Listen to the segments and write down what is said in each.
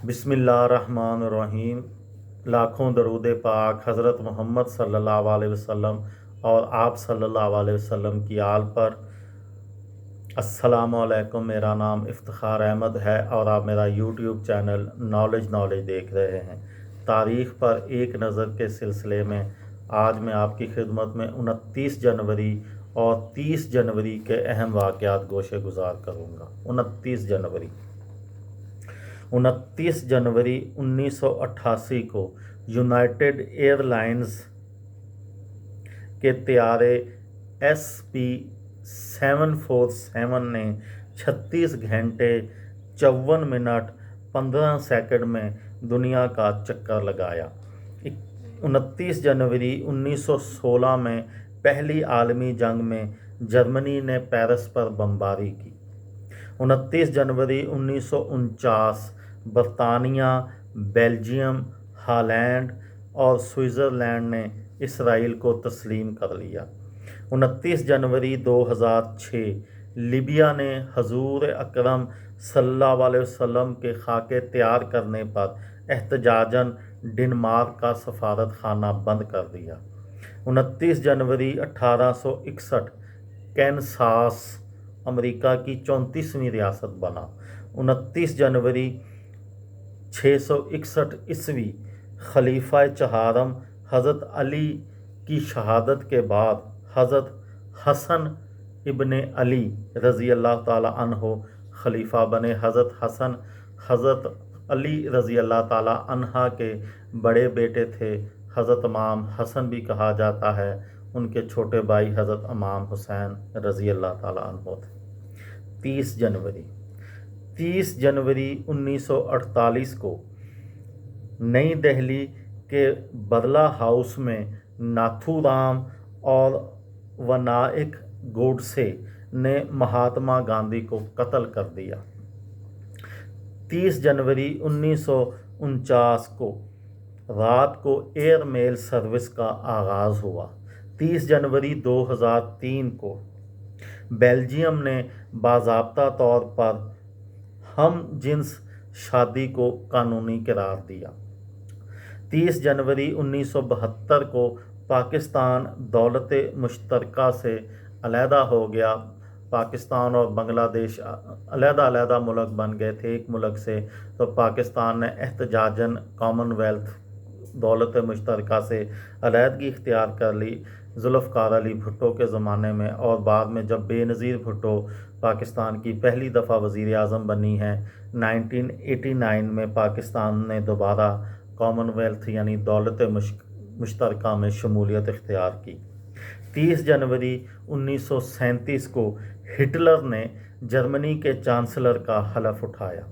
बिस्मिल्लाहिर्रहमानिर्रहीम। लाखों दरूद पाक हज़रत मोहम्मद सल्लल्लाहु अलैहि वसल्लम और आप सल्लल्लाहु अलैहि वसल्लम की आल पर। अस्सलामु अलैकुम। मेरा नाम इफ्तिखार अहमद है और आप मेरा यूट्यूब चैनल नॉलेज देख रहे हैं। तारीख़ पर एक नज़र के सिलसिले में आज मैं आपकी खिदमत में 29 जनवरी और 30 जनवरी के अहम वाक़यात गोशे गुजार करूँगा। 29 जनवरी 1988 को यूनाइटेड एयरलाइंस के त्यारे SP-747 ने 36 घंटे 54 मिनट 15 सेकंड में दुनिया का चक्कर लगाया। 29 जनवरी 1916 में पहली आलमी जंग में जर्मनी ने पेरिस पर बमबारी की। 29 जनवरी 1949 बरतानिया, बेल्जियम, हॉलैंड और स्विट्ज़रलैंड ने इसराइल को तस्लीम कर लिया। 29 जनवरी 2006 लीबिया ने हजूर अकरम सल्लल्लाहु अलैहि वसल्लम के खाके तैयार करने पर एहतजाजन डेनमार्क का सफारत खाना बंद कर दिया। 29 जनवरी 1861 कैनसास अमेरिका की 34वीं रियासत बना। 29 जनवरी 661 ईस्वी खलीफा चहारम हज़रत अली की शहादत के बाद हज़रत हसन इब्ने अली रज़ी अल्लाह ताला अन्हो खलीफा बने। हज़रत हसन हज़रत अली रज़ी अल्लाह ताला अन्हा के बड़े बेटे थे। हज़रत इमाम हसन भी कहा जाता है। उनके छोटे भाई हज़रत इमाम हुसैन रज़ी अल्लाह ताला अन्हो थे। 30 जनवरी 1948 को नई दिल्ली के बरला हाउस में नाथूराम और विनायक गोडसे ने महात्मा गांधी को कत्ल कर दिया। 30 जनवरी 1949 को रात को एयर मेल सर्विस का आगाज़ हुआ। 30 जनवरी 2003 को बेल्जियम ने बाज़ाब्ता तौर पर हम जिन्स शादी को कानूनी करार दिया। 30 जनवरी 1972 को पाकिस्तान दौलत मुश्तरका से अलहदा हो गया। पाकिस्तान और बांग्लादेश अलहदा मुल्क बन गए थे एक मुल्क से। तो पाकिस्तान ने एहतजाजन कॉमनवेल्थ दौलत मुश्तरका से अलहदगी इख्तियार कर ली जुल्फ़िकार अली भुट्टो के ज़माने में। और बाद में जब बेनज़ीर भुट्टो पाकिस्तान की पहली दफ़ा वज़ीर आज़म बनी है 1989 में, पाकिस्तान ने दोबारा कॉमनवेल्थ यानी दौलत मुश्तरका में शमूलियत इख्तियार की। 30 जनवरी 1937 को हिटलर ने जर्मनी के चांसलर का हलफ उठाया।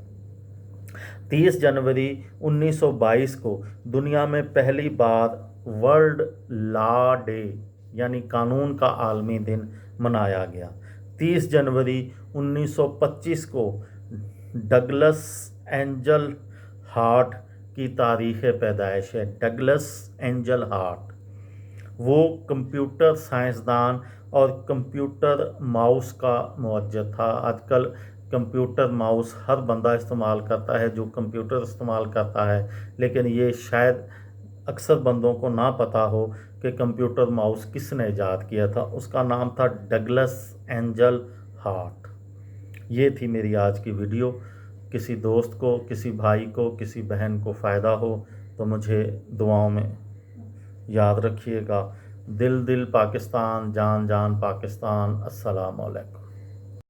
30 जनवरी 1922 को दुनिया में पहली बार वर्ल्ड लॉ डे यानी कानून का आलमी दिन मनाया गया। 30 जनवरी 1925 को डगलस एंजल हार्ट की तारीख़ पैदाइश है। डगलस एंजल हार्ट वो कंप्यूटर साइंसदान और कंप्यूटर माउस का मुवज्जिद था। आजकल कंप्यूटर माउस हर बंदा इस्तेमाल करता है जो कंप्यूटर इस्तेमाल करता है, लेकिन ये शायद अक्सर बंदों को ना पता हो कि कंप्यूटर माउस किसने ईजाद किया था। उसका नाम था डगलस एंजल हार्ट। ये थी मेरी आज की वीडियो। किसी दोस्त को, किसी भाई को, किसी बहन को फ़ायदा हो तो मुझे दुआओं में याद रखिएगा। दिल दिल पाकिस्तान, जान जान पाकिस्तान। अस्सलामु अलैकुम।